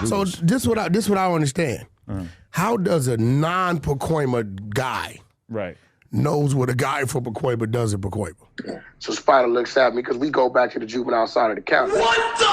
So this what I don't understand. How does a non-Pacoima guy knows what a guy from Pacoima does in Pacoima? So Spider looks at me because we go back to the juvenile side of the county. What the?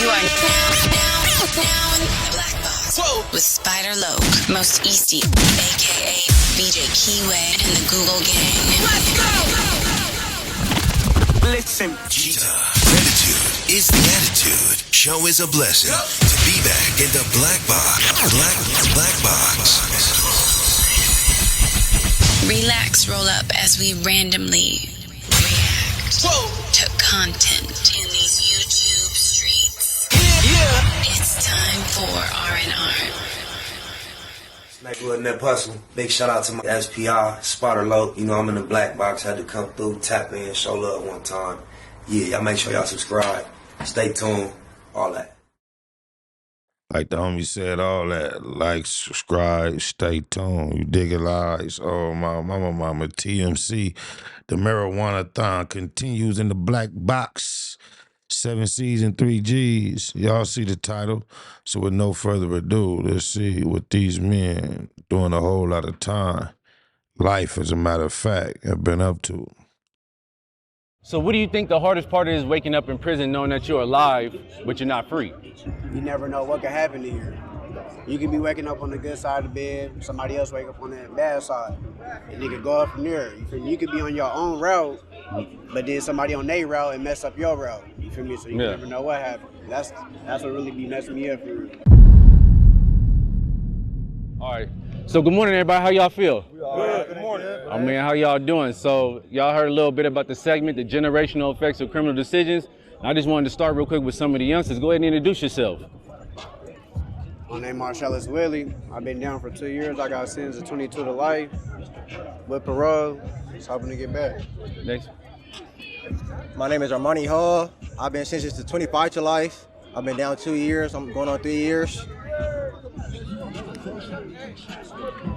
You are now in the Black Box. Whoa. With Spider Loke, Most Easty, a.k.a. BJ Keyway, and the Google Gang. Let's go! Listen. Cheetah. Gratitude is the attitude. Show is a blessing. To be back in the Black Box. Black Box. Relax, roll up as we randomly react to content in these YouTube streets. Yeah. It's time for R&R. Smack with Net Hustle. Big shout out to my SPI, Spotter Low. You know, I'm in the Black Box. Had to come through, tap in, show love one time. Yeah, y'all make sure y'all subscribe. Stay tuned. All that. Like the homie said, all that. Like, subscribe, stay tuned. You dig it, lies. Oh, my mama, TMC. The Marijuana-thon continues in the Black Box. 7 C's and 3 G's. Y'all see the title. So with no further ado, let's see what these men doing a whole lot of time. Life, as a matter of fact, have been up to. So what do you think the hardest part is waking up in prison knowing that you're alive, but you're not free? You never know what could happen to you. You could be waking up on the good side of the bed, somebody else wake up on that bad side, and you could go up from there. You could be on your own route, but then somebody on their route and mess up your route. You feel me? So you never know what happened. That's what really be messing me up for real. All right. So good morning, everybody. How y'all feel? Good morning. I mean, how y'all doing? So y'all heard a little bit about the segment, the generational effects of criminal decisions. I just wanted to start real quick with some of the youngsters. Go ahead and introduce yourself. My name is Marcellus Willie. I've been down for 2 years. I got sentenced to 22 to life with parole. Just hoping to get back. Next. My name is Armani Hall. I've been sentenced to 25 to life. I've been down 2 years. I'm going on 3 years.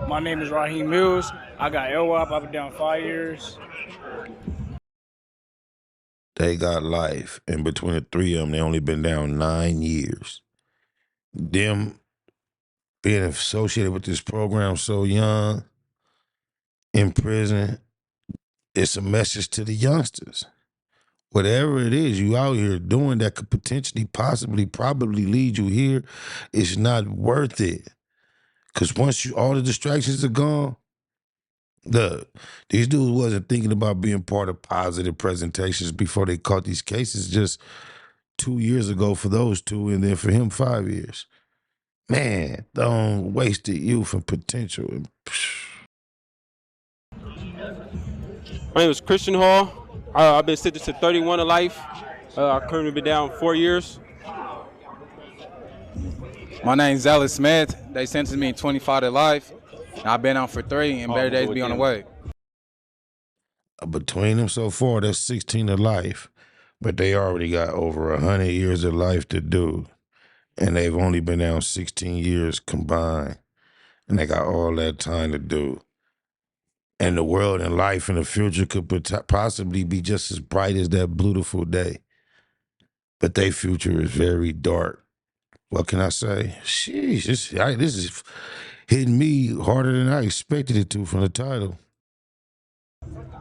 My name is Raheem Mills. I got LWAP. I've been down 5 years. They got life. And between the three of them, they only been down 9 years. Them being associated with this program so young, in prison, it's a message to the youngsters. Whatever it is you out here doing that could potentially, possibly, probably lead you here, it's not worth it. Because once all the distractions are gone, look, these dudes wasn't thinking about being part of positive presentations before they caught these cases just 2 years ago for those two, and then for him 5 years. Man, don't wasted youth and potential. My name is Christian Hall. I've been sentenced to 31 to life. I currently been down 4 years. My name's Zealous Smith. They sentenced me 25 to life. I've been out for 3, and better days be on the way. Between them so far, that's 16 to life, but they already got over 100 years of life to do, and they've only been down 16 years combined, and they got all that time to do. And the world and life in the future could possibly be just as bright as that beautiful day, but their future is very dark. What can I say? Sheesh, this is hitting me harder than I expected it to from the title.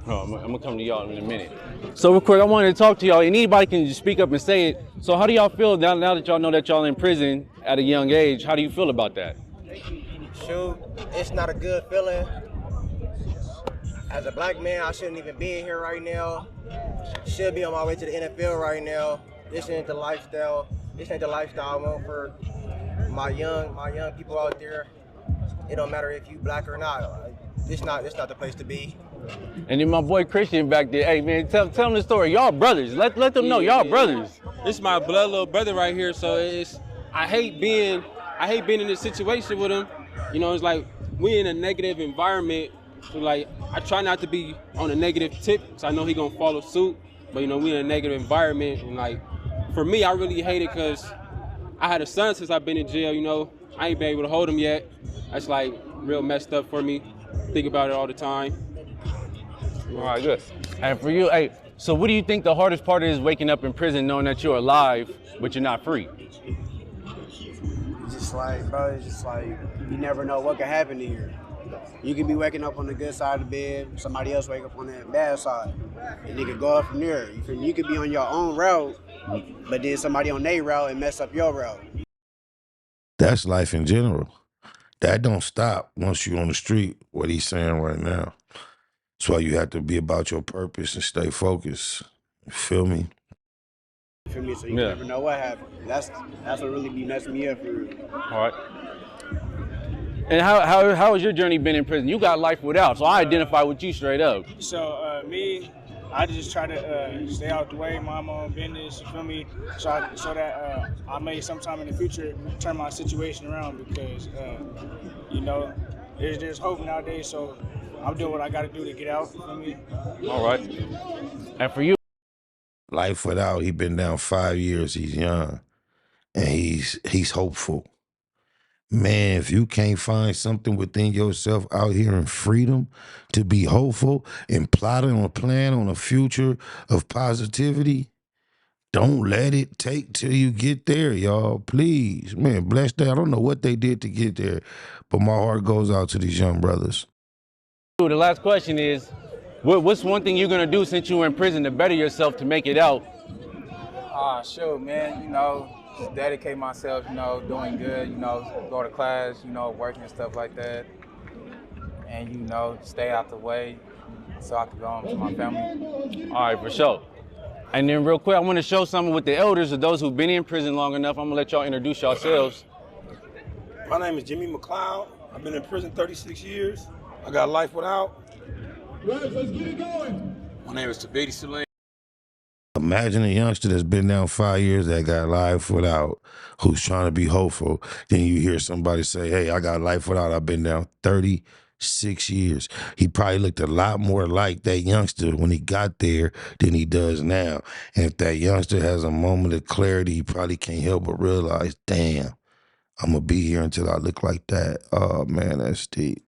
Oh, I'm gonna come to y'all in a minute. So real quick, I wanted to talk to y'all, and anybody can just speak up and say it. So how do y'all feel now that y'all know that y'all in prison at a young age? How do you feel about that? Shoot, it's not a good feeling. As a black man, I shouldn't even be in here right now. Should be on my way to the NFL right now. This ain't the lifestyle. This ain't the lifestyle I want for my young people out there. It don't matter if you black or not. It's not the place to be. And then my boy Christian back there. Hey man, tell them the story. Y'all brothers. Let them know y'all brothers. This is my blood little brother right here. So I hate being in this situation with him. You know, it's like we in a negative environment. So like I try not to be on a negative tip, because I know he gonna follow suit. But you know, we in a negative environment, and like for me, I really hate it because I had a son since I've been in jail. You know, I ain't been able to hold him yet. That's like real messed up for me. think about it all the time. All right, good. And for you, hey, so what do you think the hardest part is waking up in prison knowing that you're alive, but you're not free? It's just like, bro, it's just like, you never know what could happen to you. You could be waking up on the good side of the bed, somebody else wake up on that bad side, and you could go up from there. You could be on your own route, but then somebody on their route and mess up your route. That's life in general. That don't stop once you're on the street, what he's saying right now. That's why you have to be about your purpose and stay focused. You feel me? You feel me? So you never know what happened. That's what really be messing me up for real. All right. And how has your journey been in prison? You got life without, so I identify with you straight up. So me, I just try to stay out the way, mind my own business, you feel me? So that I may sometime in the future turn my situation around because, you know, there's hope nowadays, so I'm doing what I got to do to get out, you feel me? All right. And for you? Life without, he been down 5 years, he's young, and he's hopeful. Man, if you can't find something within yourself out here in freedom to be hopeful and plotting on a plan on a future of positivity, don't let it take till you get there, y'all. Please. Man, bless that. I don't know what they did to get there, but my heart goes out to these young brothers. The last question is, what's one thing you're going to do since you were in prison to better yourself to make it out? Sure, man. You know, just dedicate myself, you know, doing good, you know, go to class, you know, working and stuff like that. And, you know, stay out the way so I can go home to my family. All right, for sure. And then real quick, I want to show something with the elders of those who've been in prison long enough. I'm going to let y'all introduce yourselves. My name is Jimmy McLeod. I've been in prison 36 years. I got life without. Let's get it going. My name is Tabiti Sulaim. Imagine a youngster that's been down 5 years that got life without, who's trying to be hopeful. Then you hear somebody say, hey, I got life without. I've been down 36 years. He probably looked a lot more like that youngster when he got there than he does now. And if that youngster has a moment of clarity, he probably can't help but realize, damn, I'm going to be here until I look like that. Oh, man, that's deep.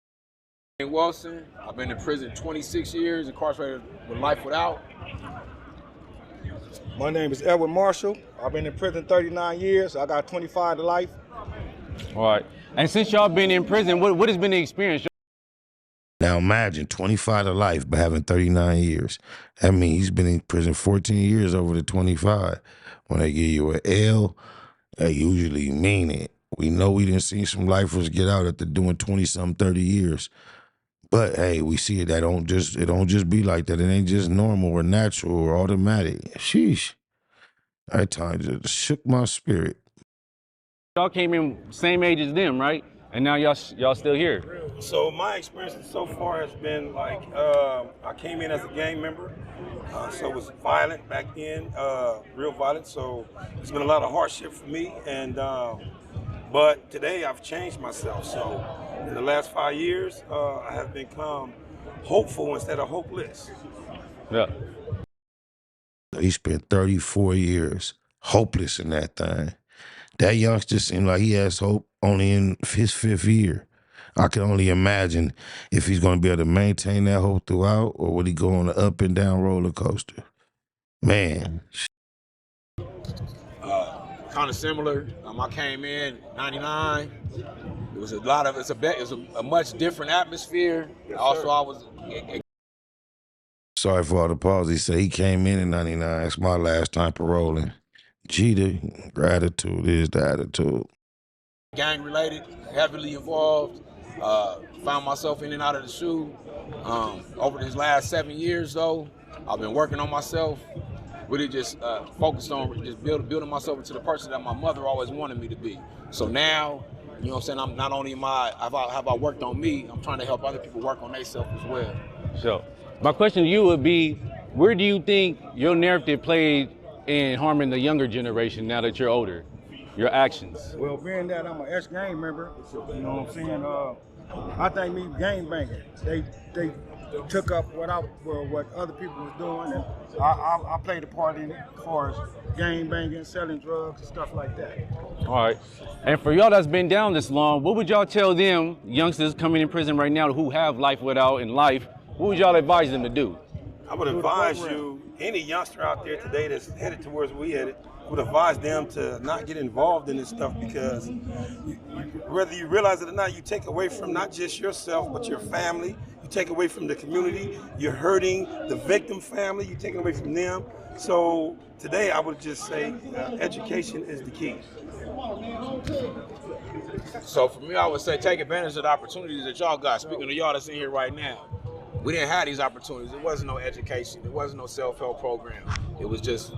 Wilson. I've been in prison 26 years, incarcerated with life without. My name is Edward Marshall. I've been in prison 39 years. I got 25 to life. All right. And since y'all been in prison, what has been the experience? Now imagine 25 to life, but having 39 years. That means he's been in prison 14 years over the 25. When they give you an L, they usually mean it. We know we didn't see some lifers get out after doing 20-something, 30 years. But hey, we see it. It don't just be like that. It ain't just normal or natural or automatic. Sheesh. That time just shook my spirit. Y'all came in same age as them, right? And now y'all still here. So my experience so far has been like, I came in as a gang member. So it was violent back then, real violent. So it's been a lot of hardship for me. And but today I've changed myself. So in the last 5 years, I have become hopeful instead of hopeless. Yeah. He spent 34 years hopeless in that thing. That youngster seemed like he has hope only in his 5th year. I can only imagine if he's going to be able to maintain that hope throughout, or would he go on an up and down roller coaster? Man. Kind of similar. I came in '99. It was a much different atmosphere. Yes, also, I was. Sorry for all the pause. He said he came in '99. It's my last time paroling. Jeter, gratitude is the attitude. Gang related, heavily involved. Found myself in and out of the SHU. Over these last 7 years, though, I've been working on myself. Really just focused on just building myself into the person that my mother always wanted me to be. So now, you know what I'm saying, I'm not only have I worked on me, I'm trying to help other people work on themselves as well. So, my question to you would be, where do you think your narrative played in harming the younger generation now that you're older? Your actions? Well, being that I'm an ex-gang member, you know what I'm saying, I think me gang banging, they took up what other people was doing, and I played a part in it as far as gang banging, selling drugs, and stuff like that. All right. And for y'all that's been down this long, what would y'all tell them, youngsters coming in prison right now who have life without in life, what would y'all advise them to do? I would advise you, any youngster out there today that's headed towards where we headed, would advise them to not get involved in this stuff, because whether you realize it or not, you take away from not just yourself, but your family. You take away from the community. You're hurting the victim family. You're taking away from them. So today I would just say education is the key. So for me, I would say take advantage of the opportunities that y'all got. Speaking to y'all that's in here right now, we didn't have these opportunities. There wasn't no education. There wasn't no self-help program. It was just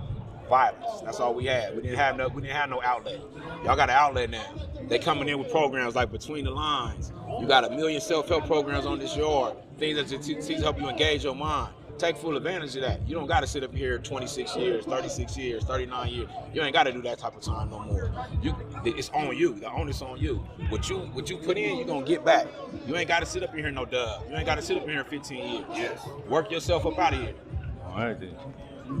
violence. That's all we had. We didn't have no outlet. Y'all got an outlet now. They coming in with programs like Between the Lines. You got 1 million self-help programs on this yard. Things that to help you engage your mind. Take full advantage of that. You don't got to sit up here 26 years, 36 years, 39 years. You ain't got to do that type of time no more. It's on you. The onus on you. What you put in, you're going to get back. You ain't got to sit up in here no dub. You ain't got to sit up in here 15 years. Yes. Work yourself up out of here. All right, then.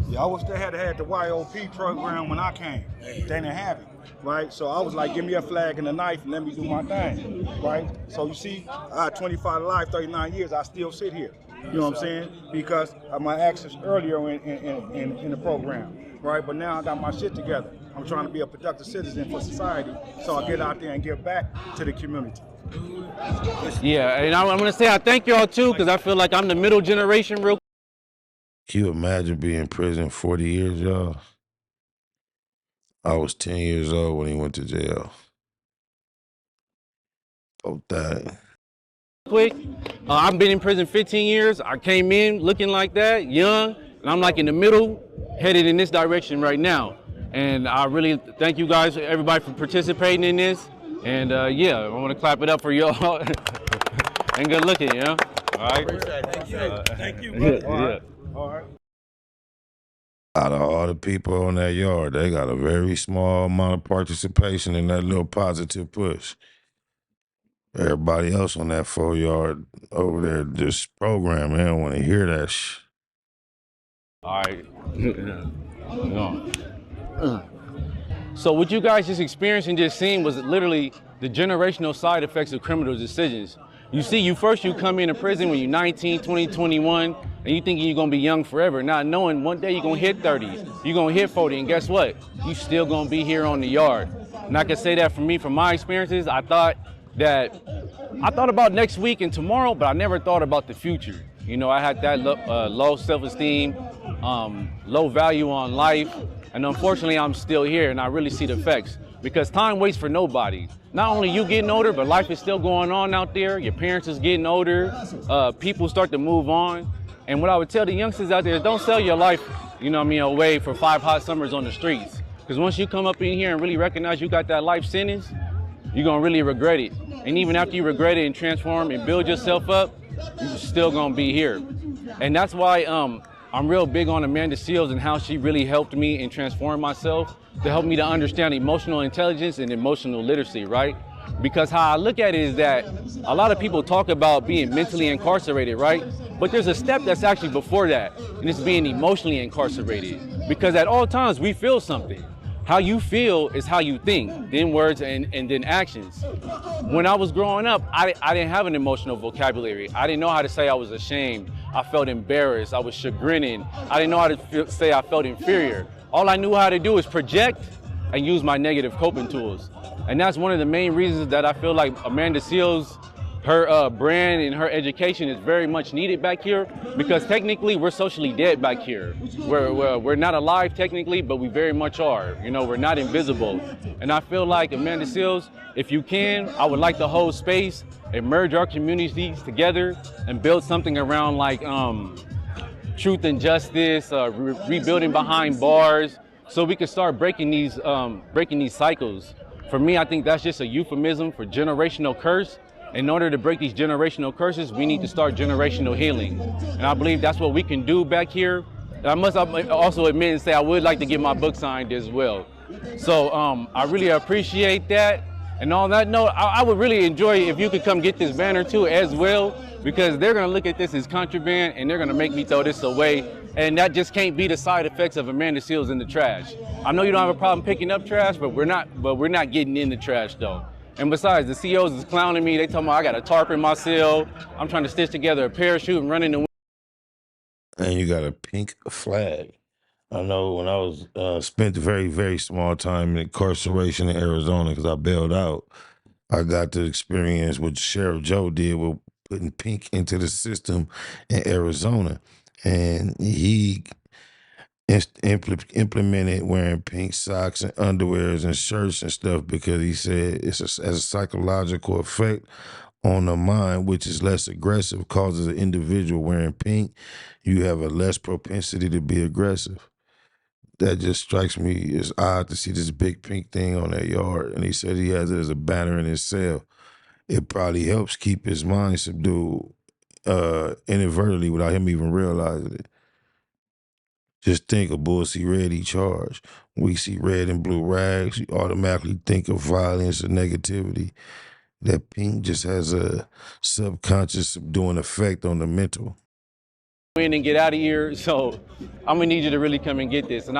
Yeah, I wish they had the YOP program when I came. They didn't have it, right? So I was like, give me a flag and a knife and let me do my thing, right? So you see, I had 25 to life, 39 years, I still sit here. You know what I'm saying? Because of my actions earlier in the program, right? But now I got my shit together. I'm trying to be a productive citizen for society, so I get out there and give back to the community. Yeah, and I'm going to say I thank y'all too, because I feel like I'm the middle generation real. Can you imagine being in prison 40 years, y'all? I was 10 years old when he went to jail. Both that. Quick, I've been in prison 15 years. I came in looking like that, young, and I'm like in the middle, headed in this direction right now. And I really thank you guys, everybody, for participating in this. And yeah, I want to clap it up for y'all. And good looking, you know? All right. Thank you. Thank you, brother. Yeah. All right. Out of all the people on that yard, they got a very small amount of participation in that little positive push. Everybody else on that 4 yard over there just programmed. They don't want to hear that shit. All right. So what you guys just experienced and just seen was literally the generational side effects of criminal decisions. You see, you come into prison when you're 19, 20, 21, and you thinking you're gonna be young forever, not knowing one day you're gonna hit 30, you're gonna hit 40, and guess what? You still gonna be here on the yard. And I can say that for me, from my experiences, I thought about next week and tomorrow, but I never thought about the future. You know, I had that low self-esteem, low value on life, and unfortunately I'm still here, and I really see the effects. Because time waits for nobody. Not only you getting older, but life is still going on out there. Your parents is getting older. People start to move on. And what I would tell the youngsters out there is don't sell your life, you know what I mean, away for 5 hot summers on the streets. Because once you come up in here and really recognize you got that life sentence, you're gonna really regret it. And even after you regret it and transform and build yourself up, you're still gonna be here. And that's why I'm real big on Amanda Seals and how she really helped me and transform myself to help me to understand emotional intelligence and emotional literacy, right? Because how I look at it is that a lot of people talk about being mentally incarcerated, right? But there's a step that's actually before that, and it's being emotionally incarcerated. Because at all times we feel something. How you feel is how you think, then words and then actions. When I was growing up, I didn't have an emotional vocabulary. I didn't know how to say I was ashamed. I felt embarrassed. I was chagrining. I didn't know how to say I felt inferior. All I knew how to do is project and use my negative coping tools. And that's one of the main reasons that I feel like Amanda Seals, her brand and her education is very much needed back here, because technically we're socially dead back here. We're not alive technically, but we very much are. You know, we're not invisible. And I feel like Amanda Seals, if you can, I would like to hold space and merge our communities together and build something around like truth and justice, rebuilding behind bars, so we can start breaking these cycles. For me, I think that's just a euphemism for generational curse. In order to break these generational curses, we need to start generational healing. And I believe that's what we can do back here. And I must also admit and say I would like to get my book signed as well. So I really appreciate that. And on that note, I would really enjoy if you could come get this banner too as well, because they're gonna look at this as contraband and they're gonna make me throw this away. And that just can't be the side effects of Amanda Seals in the trash. I know you don't have a problem picking up trash, but we're not getting in the trash though. And besides, the CEOs is clowning me. They tell me I got a tarp in my cell. I'm trying to stitch together a parachute and run in the. And you got a pink flag. I know when I was spent a very, very small time in incarceration in Arizona because I bailed out, I got to experience what Sheriff Joe did with putting pink into the system in Arizona. And he implemented wearing pink socks and underwears and shirts and stuff because he said it's as a psychological effect on the mind, which is less aggressive, causes an individual wearing pink, you have a less propensity to be aggressive. That just strikes me as odd to see this big pink thing on their yard. And he said he has it as a banner in his cell. It probably helps keep his mind subdued inadvertently without him even realizing it. Just think of bull see red, he charged. We see red and blue rags, you automatically think of violence and negativity. That pink just has a subconscious subduing effect on the mental. In and get out of here, so I'm gonna need you to really come and get this. And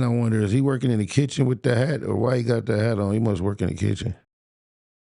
I wonder, is he working in the kitchen with the hat, or why he got the hat on? He must work in the kitchen.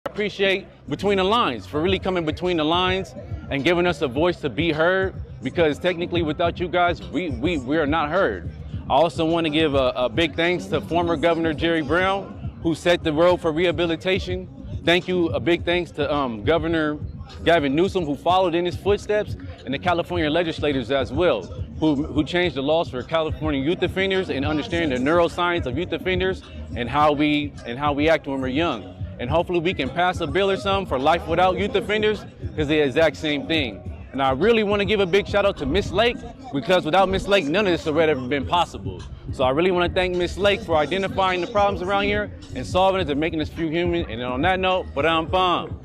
I appreciate Between the Lines for really coming between the lines and giving us a voice to be heard, because technically without you guys, we are not heard. I also want to give a big thanks to former Governor Jerry Brown, who set the road for rehabilitation. Thank you, a big thanks to Governor Gavin Newsom, who followed in his footsteps, and the California legislators as well, who changed the laws for California youth offenders and understanding the neuroscience of youth offenders and how we act when we're young. And hopefully we can pass a bill or something for life without youth offenders, because they're the exact same thing. And I really want to give a big shout out to Miss Lake, because without Miss Lake, none of this would have ever been possible. So I really want to thank Miss Lake for identifying the problems around here and solving it and making us feel human. And on that note,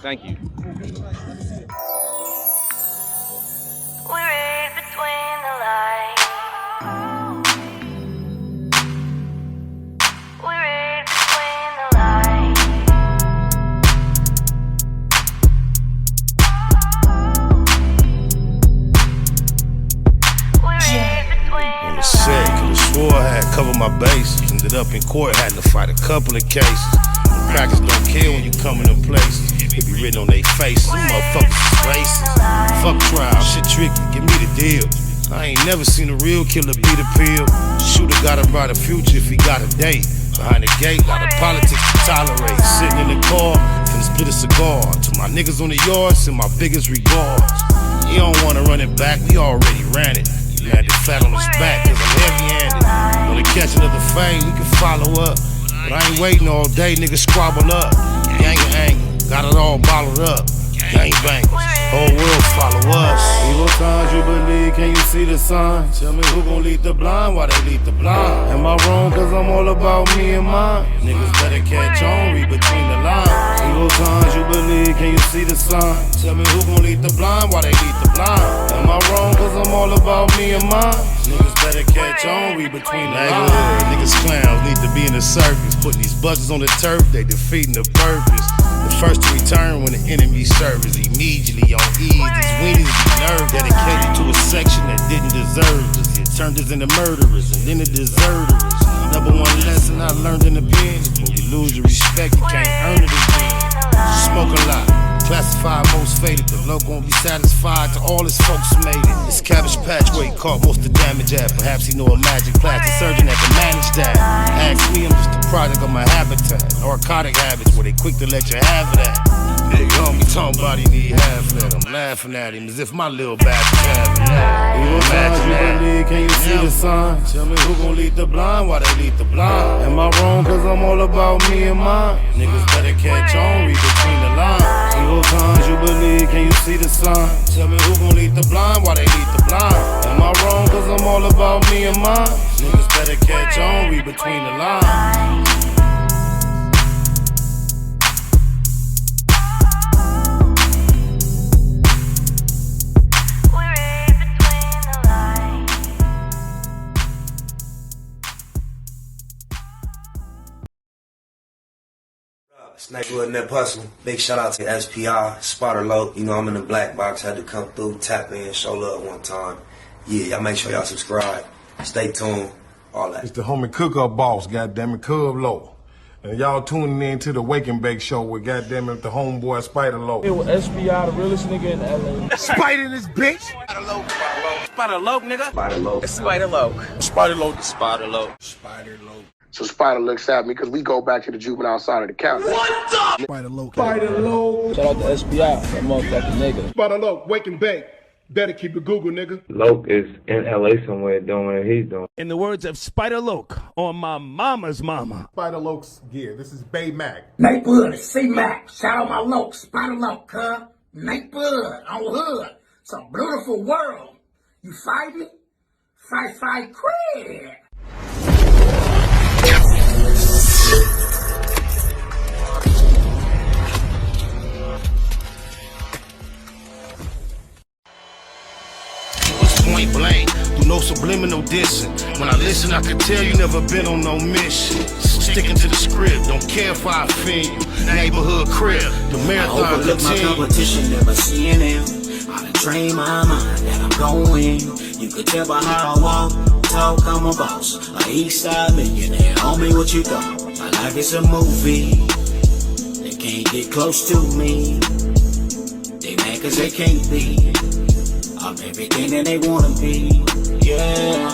thank you. We read between the lines. We read between the lines. We read between On the set, could've swore I had covered my bases. Ended up in court, had to fight a couple of cases. Crackers don't care when you come into places. It be written on their faces. Them motherfuckers is racist. Fuck trial, shit tricky, give me the deal. I ain't never seen a real killer beat a pill. Shooter got a brighter future if he got a date. Behind the gate, lot of politics to tolerate. Sitting in the car, finna split a cigar. To my niggas on the yard, send my biggest regards. You don't wanna run it back, we already ran it. You landed flat on his back, cause I'm heavy-handed. Wanna catch another fade, we can follow up. But I ain't waiting all day, niggas squabble up. Gang of anger, got it all bottled up. Gang bangers, whole world follow us. Evil signs you believe, can you see the signs? Tell me who gon' lead the blind, why they lead the blind? Am I wrong, cause I'm all about me and mine? Niggas better catch on, read between the lines. Evil signs you believe, can you see the signs? Tell me who gon' lead the blind, why they lead the blind? Am I wrong, cause I'm all about me and mine? Niggas better catch on, read between the lines. Niggas clowns need to be in the circus. Putting these buzzers on the turf, they defeating the purpose. The first to return when the enemy serves immediately on ease. These weenies be nerve dedicated to a section that didn't deserve us. It turned us into murderers and then the deserters. Number one lesson I learned in the pen: when you lose your respect, you can't earn it again. Smoke a lot, classified most faded. The local won't be satisfied till all his folks made it. This Cabbage Patch where he caught most of the damage at. Perhaps he know a magic plastic surgeon that can manage that. Ask me, I'm just a product of my habitat. Narcotic habits where they quick to let you have it at. Big homie talking about he need half that. I'm laughing at him as if my little bastard having that. Evil signs you believe, can you see the signs? Tell me who gon' lead the blind, why they lead the blind? Am I wrong, cause I'm all about me and mine? Niggas better catch on, read between the lines. Evil signs you believe, can you see the signs? Tell me who gon' lead the blind, why they lead the blind? Am I wrong, cause I'm all about me and mine? Niggas better catch on, read between the lines. Snake with Nip Hustle. Big shout out to SPI, Spotter Low. You know, I'm in the black box. Had to come through, tap in, show love one time. Yeah, y'all make sure y'all subscribe. Stay tuned. All that. It's the homie cook-up boss, goddammit, Cub Low. And y'all tuning in to the Wake and Bake Show with goddammit the homeboy Spider Low. It was SPI, the realest nigga in LA. Spider this bitch! Spider Low, Spider Low, nigga. Spider Low. Spider Low. Spider Low. Spider Low. Spider Low. So Spider looks at me because we go back to the juvenile side of the county. What the? Spider Low. Spider Low. Shout out to SPI, that motherfucking nigga. Spider Low, Wake and Bake. Better keep it Google, nigga. Loke is in LA somewhere doing what he's doing. In the words of Spider Loke on my mama's mama. Spider Loke's gear. This is Bay Mac. Nate Bud, C-Mac. Shout out my Loke, Spider Loke, huh? Nate Bud on Hood. It's a beautiful world. You fight me? Fight, cred. Point blank, do no subliminal dissing. When I listen, I can tell you never been on no mission. Sticking to the script, don't care if I offend you. Neighborhood crib, the marathon I overlook my competition, never seeing them. I done trained my mind that I'm going. You could tell by how I walk, talk, I'm a boss. A east side millionaire, homie, what you thought? My life is a movie. They can't get close to me. They mad cause they can't be. I'm everything that they wanna be, yeah.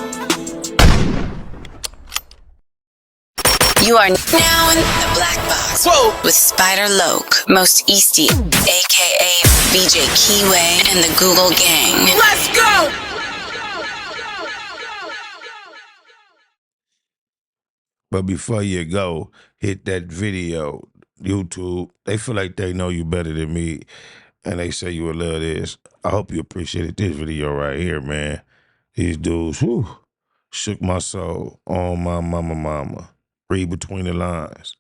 You are now in the black box. Whoa. With Spider Loke, Most Easty, aka VJ Keyway, and the Google Gang. Let's go! But before you go, hit that video, YouTube. They feel like they know you better than me, and they say you will love this. I hope you appreciated this video right here, man. These dudes, whew, shook my soul on my mama. Read between the lines.